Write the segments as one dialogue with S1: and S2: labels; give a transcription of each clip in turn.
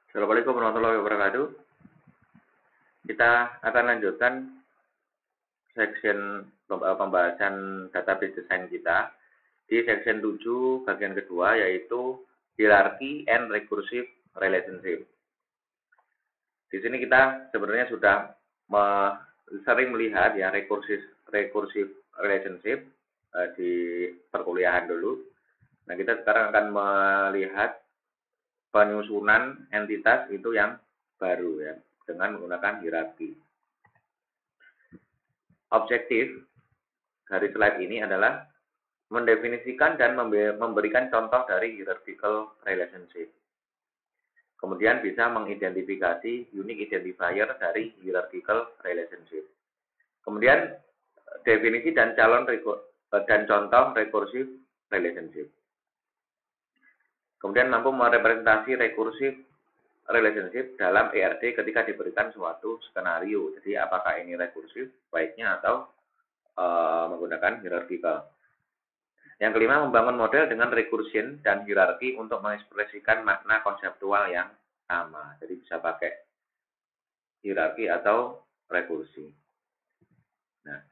S1: Assalamualaikum warahmatullahi wabarakatuh. Kita akan lanjutkan section pembahasan database design kita di section 7 bagian kedua, yaitu hierarchy and recursive relationship. Di sini kita sebenarnya sudah sering melihat ya recursive relationship di perkuliahan dulu. Nah, kita sekarang akan melihat penyusunan entitas itu yang baru ya, dengan menggunakan hierarki. Objektif dari slide ini adalah mendefinisikan dan memberikan contoh dari hierarchical relationship. Kemudian bisa mengidentifikasi unique identifier dari hierarchical relationship. Kemudian definisi dan contoh recursive relationship. Kemudian mampu merepresentasi recursive relationship dalam ERD ketika diberikan suatu skenario. Jadi apakah ini rekursif baiknya atau menggunakan hierarchical. Yang kelima, membangun model dengan recursion dan hierarki untuk mengekspresikan makna konseptual yang sama. Jadi bisa pakai hierarki atau rekursi. Nah,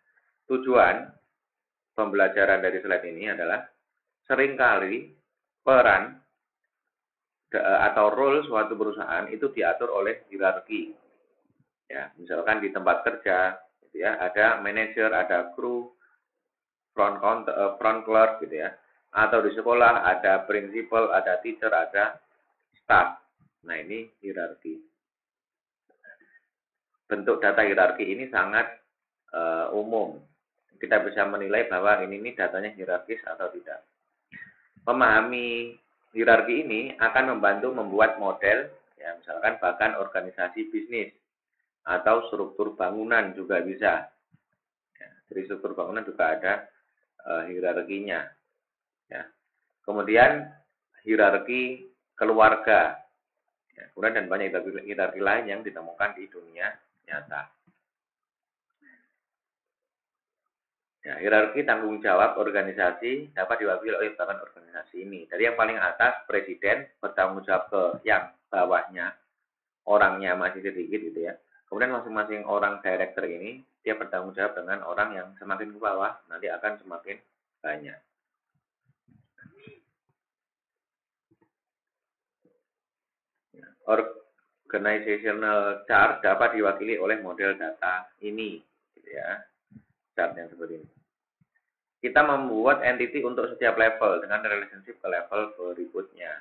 S1: tujuan pembelajaran dari slide ini adalah seringkali peran atau role suatu perusahaan itu diatur oleh hierarki. Ya, misalkan di tempat kerja, gitu ya, ada manajer, ada kru, front clerk, gitu ya. Atau di sekolah ada principal, ada teacher, ada staff. Nah, ini hierarki. Bentuk data hierarki ini sangat umum. Kita bisa menilai bahwa ini datanya hierarkis atau tidak. Memahami hierarki ini akan membantu membuat model, ya, misalkan bahkan organisasi bisnis atau struktur bangunan juga bisa. Ya, jadi struktur bangunan juga ada hierarkinya. Ya. Kemudian hierarki keluarga. Ya, kemudian dan banyak hierarki lain yang ditemukan di dunia nyata. Ya, hierarki tanggung jawab organisasi dapat diwakili oleh bagian organisasi ini. Dari yang paling atas, presiden bertanggung jawab ke yang bawahnya, orangnya masih sedikit gitu ya. Kemudian masing-masing orang director ini, dia bertanggung jawab dengan orang yang semakin ke bawah, nanti akan semakin banyak. Organizational chart dapat diwakili oleh model data ini, gitu ya. Chart yang seperti ini. Kita membuat entity untuk setiap level dengan relationship ke level berikutnya.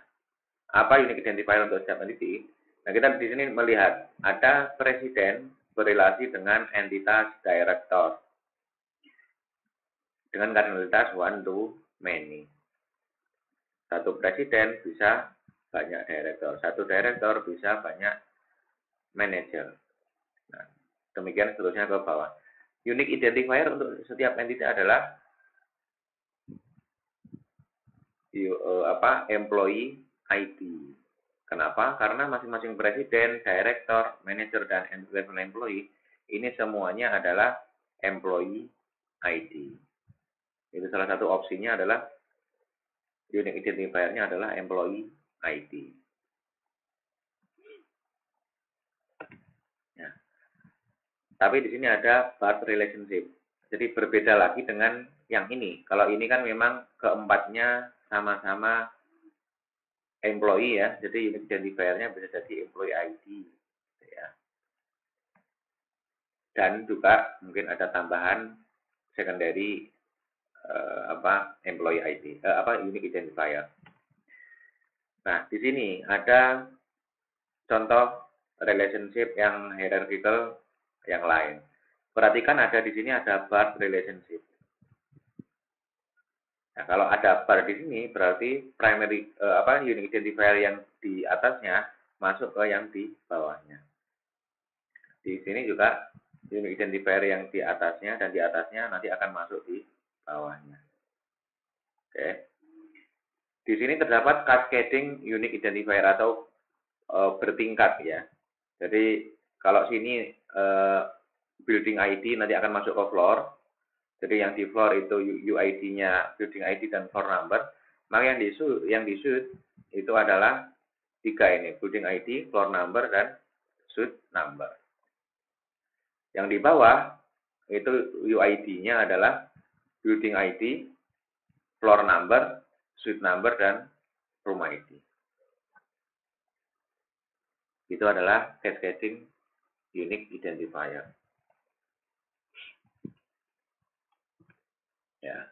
S1: Apa unique identifier untuk setiap entity? Nah, kita di sini melihat ada presiden berrelasi dengan entitas director dengan kardinalitas one to many. Satu presiden bisa banyak director, satu director bisa banyak manager. Nah, demikian seterusnya ke bawah. Unique identifier untuk setiap entity adalah employee ID. Kenapa? Karena masing-masing presiden, director, manager, dan level employee ini semuanya adalah employee ID. Itu salah satu opsinya adalah unique identifier-nya adalah employee ID. Ya. Tapi di sini ada part relationship. Jadi berbeda lagi dengan yang ini. Kalau ini kan memang keempatnya sama-sama employee ya. Jadi unique identifier-nya bisa jadi employee ID. Ya. Dan juga mungkin ada tambahan secondary employee ID, unique identifier. Nah, di sini ada contoh relationship yang hierarchical yang lain. Perhatikan ada di sini ada bar relationship. Nah, kalau ada bar di sini berarti primary unique identifier yang di atasnya masuk ke yang di bawahnya. Di sini juga unique identifier yang di atasnya dan di atasnya nanti akan masuk di bawahnya. Oke. Di sini terdapat cascading unique identifier atau bertingkat ya. Jadi kalau sini building ID nanti akan masuk ke floor. Jadi yang di floor itu UID-nya building ID dan floor number. Maka yang di suite itu adalah Tiga ini, building ID, floor number, dan suite number. Yang di bawah itu UID-nya adalah building ID, floor number, suite number, dan room ID. Itu adalah cascading unique identifier. Ya.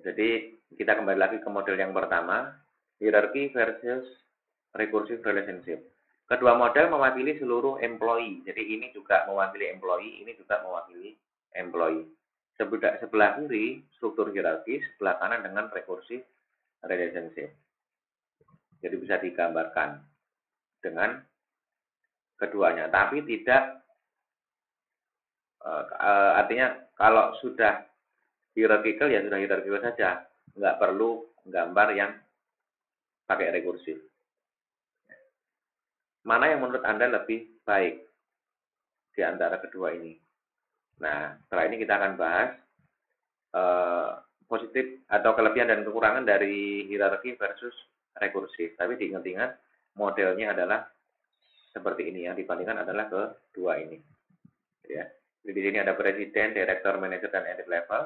S1: Jadi kita kembali lagi ke model yang pertama, hierarchy versus recursive relationship. Kedua model mewakili seluruh employee. Jadi ini juga mewakili employee, ini juga mewakili employee. Sebelah kiri struktur hierarkis, sebelah kanan dengan recursive relationship. Jadi bisa digambarkan dengan keduanya, tapi tidak artinya kalau sudah hierarchical ya sudah hierarchical saja, nggak perlu gambar yang pakai rekursif. Mana yang menurut Anda lebih baik di antara kedua ini? Nah, setelah ini kita akan bahas positif atau kelebihan dan kekurangan dari hierarki versus rekursif. Tapi diingat-ingat modelnya adalah seperti ini, yang dibandingkan adalah kedua ini. Ya. Jadi di sini ada presiden, direktur, manajer, dan entity level.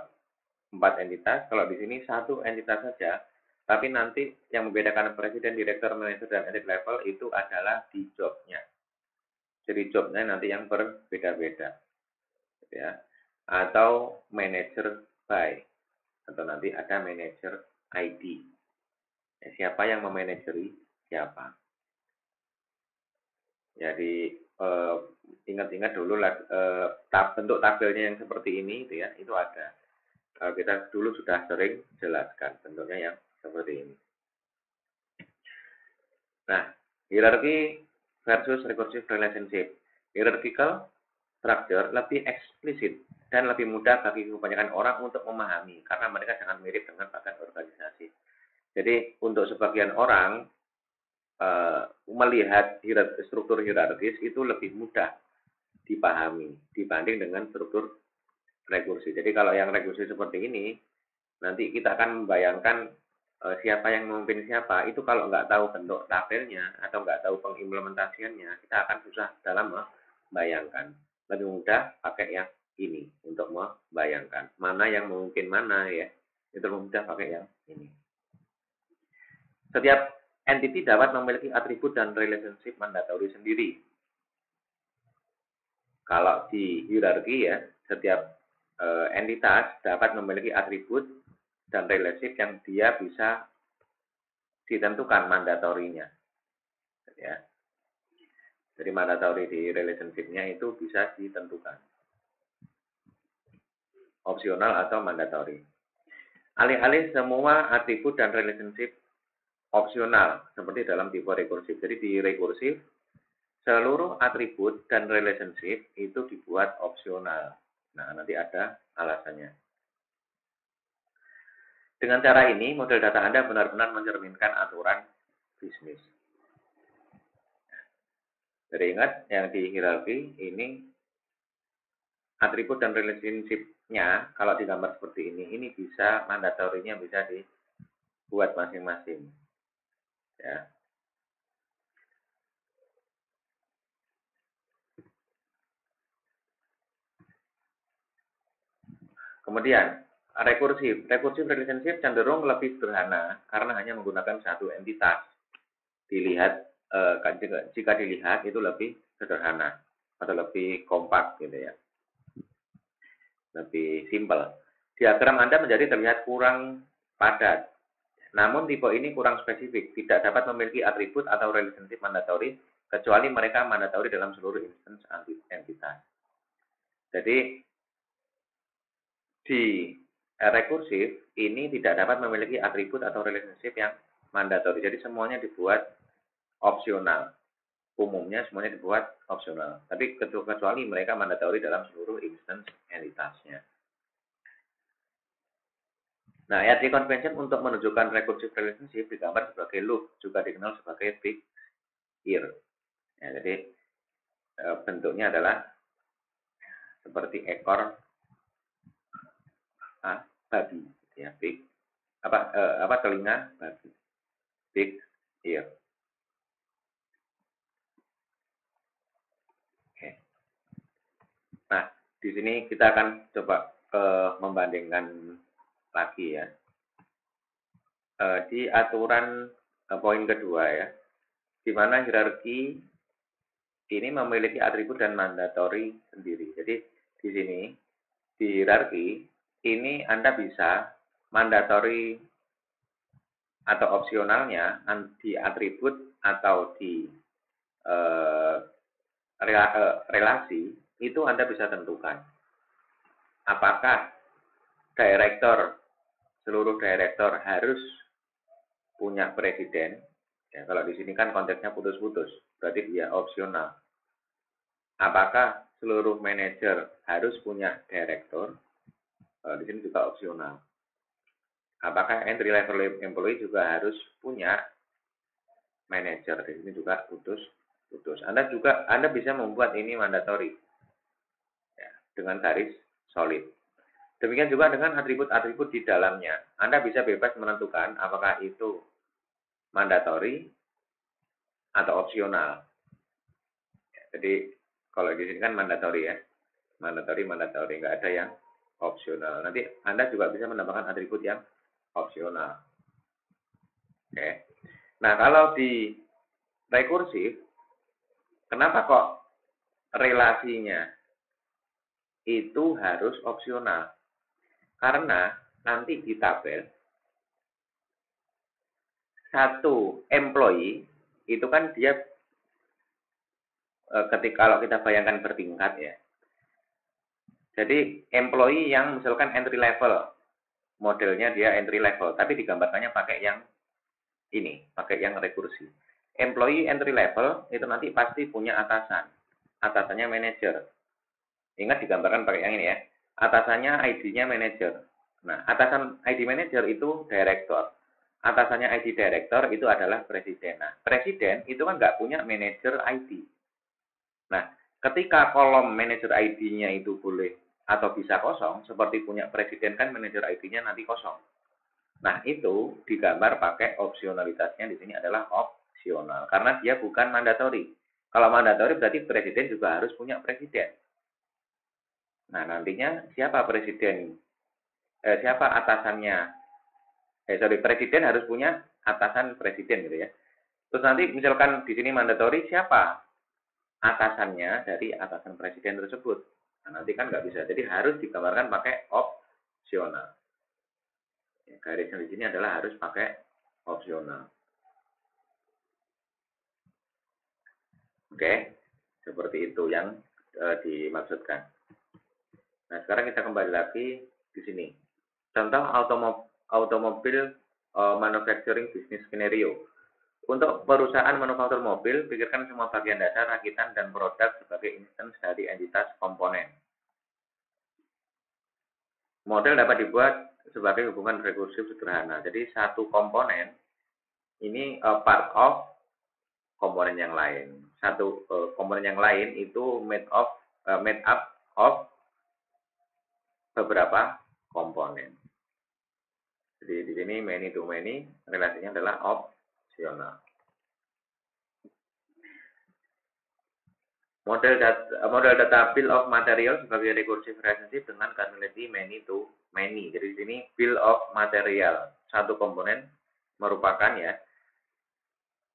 S1: 4 entitas. Kalau di sini satu entitas saja. Tapi nanti yang membedakan presiden, direktur, manajer, dan entity level itu adalah di jobnya. Jadi jobnya nanti yang berbeda-beda. Ya. Atau manager by. Atau nanti ada manager ID. Ya, siapa yang memanageri siapa. Jadi ingat-ingat dulu bentuk tabelnya yang seperti ini itu ya, itu ada. Kita dulu sudah sering jelaskan bentuknya yang seperti ini. Nah, hierarchy versus recursive relationship. Hierarchical structure lebih eksplisit dan lebih mudah bagi kebanyakan orang untuk memahami karena mereka sangat mirip dengan bagian organisasi. Jadi untuk sebagian orang melihat struktur hierarkis itu lebih mudah dipahami dibanding dengan struktur rekursi. Jadi kalau yang rekursi seperti ini, nanti kita akan membayangkan siapa yang memimpin siapa. Itu kalau nggak tahu bentuk tabelnya atau nggak tahu pengimplementasiannya, kita akan susah dalam membayangkan. Lebih mudah pakai yang ini untuk membayangkan mana yang memimpin mana ya. Itu lebih mudah pakai yang ini. Setiap entity dapat memiliki atribut dan relationship mandatory sendiri. Kalau di hierarki ya, setiap entitas dapat memiliki atribut dan relationship yang dia bisa ditentukan mandatorinya. Ya. Jadi mandatory di relationship-nya itu bisa ditentukan. Opsional atau mandatory. Alih-alih semua atribut dan relationship opsional seperti dalam tipe rekursif. Jadi di rekursif seluruh atribut dan relationship itu dibuat opsional. Nah, nanti ada alasannya. Dengan cara ini, model data Anda benar-benar mencerminkan aturan bisnis. Jadi ingat, yang di hierarki ini atribut dan relationship-nya, kalau digambar seperti ini bisa mandatorinya bisa dibuat masing-masing. Ya. Kemudian, rekursif relationship cenderung lebih sederhana karena hanya menggunakan satu entitas. Dilihat jika dilihat itu lebih sederhana atau lebih kompak gitu ya, lebih simpel. Diagram Anda menjadi terlihat kurang padat. Namun tipe ini kurang spesifik, tidak dapat memiliki atribut atau relationship mandatory kecuali mereka mandatory dalam seluruh instance entitas. Jadi di rekursif ini tidak dapat memiliki atribut atau relationship yang mandatori. Jadi semuanya dibuat opsional. Umumnya semuanya dibuat opsional. Tapi kecuali mereka mandatori dalam seluruh instance entitasnya. Nah, RT convention untuk menunjukkan recursive relationship digambar sebagai loop, juga dikenal sebagai big ear. Ya, jadi bentuknya adalah seperti ekor babi, ya, big telinga babi, big ear. Di sini kita akan coba membandingkan lagi ya. Di aturan poin kedua ya, di mana hierarki ini memiliki atribut dan mandatori sendiri. Jadi di sini di hierarki ini Anda bisa mandatori atau opsionalnya di atribut atau di eh, relasi itu Anda bisa tentukan. Apakah seluruh direktur harus punya presiden? Ya, kalau di sini kan konteksnya putus-putus, berarti dia opsional. Apakah seluruh manajer harus punya direktur? Di sini juga opsional. Apakah entry level employee juga harus punya manajer? Di sini juga putus. Anda bisa membuat ini mandatory ya, dengan garis solid. Demikian juga dengan atribut-atribut di dalamnya. Anda bisa bebas menentukan apakah itu mandatory atau opsional. Jadi kalau di sini kan mandatory ya, mandatory, nggak ada yang opsional. Nanti Anda juga bisa menambahkan atribut yang opsional. Oke. Nah, kalau di rekursif, kenapa kok relasinya itu harus opsional? Karena nanti di tabel satu employee itu kan dia ketika kalau kita bayangkan bertingkat ya. Jadi employee yang misalkan entry level, modelnya dia entry level, tapi digambarkannya pakai yang ini, pakai yang rekursi. Employee entry level itu nanti pasti punya atasan. Atasannya manajer. Ingat digambarkan pakai yang ini ya. Atasannya ID-nya manajer. Nah, atasan ID manajer itu direktur. Atasannya ID direktur itu adalah presiden. Nah, presiden itu kan nggak punya manajer ID. Nah, ketika kolom manajer ID-nya itu boleh atau bisa kosong, seperti punya presiden kan manajer ID-nya nanti kosong. Nah, itu digambar pakai opsionalitasnya di sini adalah opsional karena dia bukan mandatori. Kalau mandatori berarti presiden juga harus punya presiden. Nah, nantinya siapa presiden? Siapa atasannya? Presiden harus punya atasan presiden gitu ya. Terus nanti misalkan di sini mandatori siapa atasannya dari atasan presiden tersebut. Nah, nanti kan nggak bisa. Jadi harus digambarkan pakai opsional. Garisnya di sini adalah harus pakai opsional. Oke, seperti itu yang dimaksudkan. Nah, sekarang kita kembali lagi di sini. Contoh automobil manufacturing business scenario. Untuk perusahaan manufaktur mobil, pikirkan semua bagian dasar, rakitan, dan produk sebagai instance dari entitas komponen. Model dapat dibuat sebagai hubungan rekursif sederhana. Jadi satu komponen ini part of komponen yang lain. Satu komponen yang lain itu made up of beberapa komponen. Jadi di sini many to many relasinya adalah opsional. Model data bill of material sebagai recursive relationship dengan cardinality many to many. Jadi di sini bill of material satu komponen merupakan ya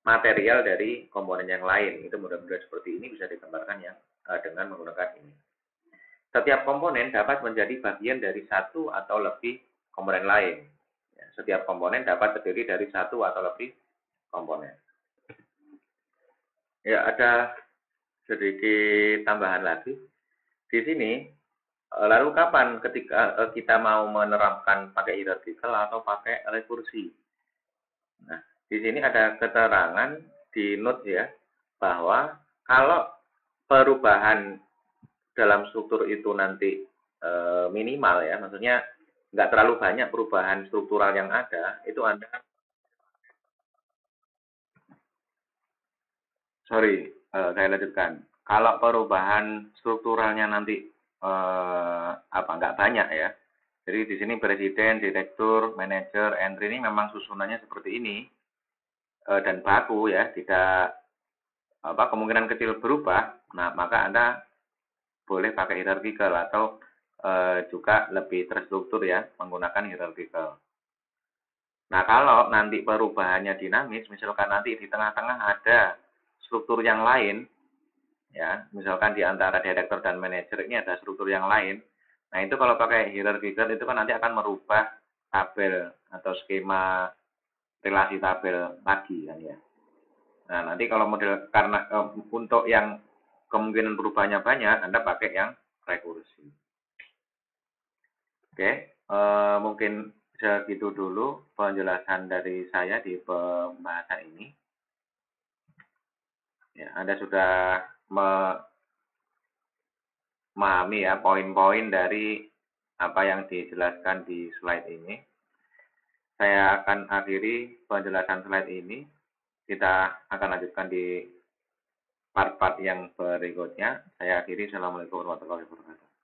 S1: material dari komponen yang lain. Itu mudah-mudahan seperti ini bisa digambarkan ya dengan menggunakan ini. Setiap komponen dapat menjadi bagian dari satu atau lebih komponen lain. Setiap komponen dapat terdiri dari satu atau lebih komponen. Ya, ada sedikit tambahan lagi. Di sini, lalu kapan ketika kita mau menerapkan pakai hierarchical atau pakai rekursi? Nah, di sini ada keterangan di note ya, bahwa kalau perubahan dalam struktur itu nanti minimal ya, maksudnya nggak terlalu banyak perubahan struktural yang ada, itu Anda saya lanjutkan. Kalau perubahan strukturalnya nanti nggak banyak ya. Jadi di sini presiden, direktur, manajer, entry ini memang susunannya seperti ini dan baku ya, tidak kemungkinan kecil berubah. Nah, maka Anda boleh pakai hierarchical atau juga lebih terstruktur ya, menggunakan hierarchical. Nah, kalau nanti perubahannya dinamis, misalkan nanti di tengah-tengah ada struktur yang lain, ya, misalkan di antara direktur dan manajer ini ada struktur yang lain. Nah, itu kalau pakai hierarchical itu kan nanti akan merubah tabel atau skema relasi tabel lagi kan ya. Nah, nanti kalau model karena untuk yang kemungkinan perubahannya banyak, Anda pakai yang rekursi. Oke, mungkin segitu dulu penjelasan dari saya di pembahasan ini. Ya, Anda sudah memahami ya poin-poin dari apa yang dijelaskan di slide ini. Saya akan akhiri penjelasan slide ini. Kita akan lanjutkan di part-part yang berikutnya. Saya akhiri. Assalamualaikum warahmatullahi wabarakatuh.